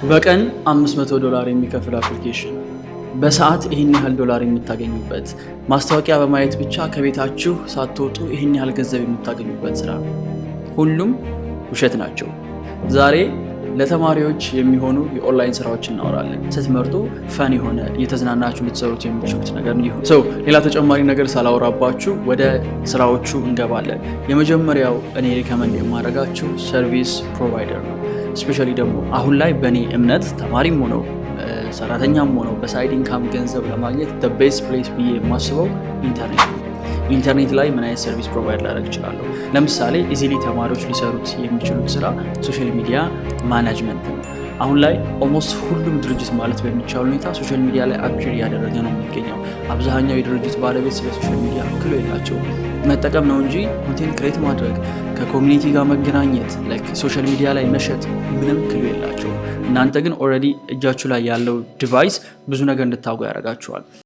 በቀን $500 የሚከፍል አፕሊኬሽን በሰዓት ይህን ያህል ዶላር የምታገኙበት ማስታወቂያ በማየት ብቻ ከቤታችሁ ሳትወጡ ይህን ያህል ገንዘብ የምታገኙበት ስራ ነው። ሁሉም ውሸት ናቸው። ዛሬ ለተማሪዎች የሚሆኑ የኦንላይን ስራዎች እናወራለን። ስትመርጡ ፈን የሆነ እየተዝናናችሁ ልትሰሩት የምትችሉት ነገር እንዲሆን ሌላ ተጨማሪ ነገር ሳላወራባችሁ ወደ ስራዎቹ እንገባለን። የመጀመሪያው እኔ ሪከመንድ የማደርጋችሁ ሰርቪስ ፕሮቫይደር ነው። ስፔሻሊ ደግሞ አሁን ላይ በእኔ እምነት ተማሪም ሆነው ሰራተኛም ሆነው በሳይድ ኢንካም ገንዘብ ለማግኘት ቤስት ፕሌስ ብዬ የማስበው ኢንተርኔት ነው። ኢንተርኔት ላይ ምን አይነት ሰርቪስ ፕሮቫይድ ላደርግ እችላለሁ? ለምሳሌ ኢዚሊ ተማሪዎች ሊሰሩት የሚችሉት ስራ ሶሻል ሚዲያ ማናጅመንት ነው። አሁን ላይ ኦልሞስት ሁሉም ድርጅት ማለት በሚቻል ሁኔታ ሶሻል ሚዲያ ላይ አፕግሬድ እያደረገ ነው የሚገኘው። አብዛኛው የድርጅት ባለቤት ስለ ሶሻል ሚዲያ ክሎ የላቸው፣ መጠቀም ነው እንጂ ኮንቴንት ክሬት ማድረግ፣ ከኮሚኒቲ ጋር መገናኘት፣ ሶሻል ሚዲያ ላይ መሸጥ ምንም ክሎ የላቸው። እናንተ ግን ኦልሬዲ እጃችሁ ላይ ያለው ዲቫይስ ብዙ ነገር እንድታውቁ ያደርጋችኋል።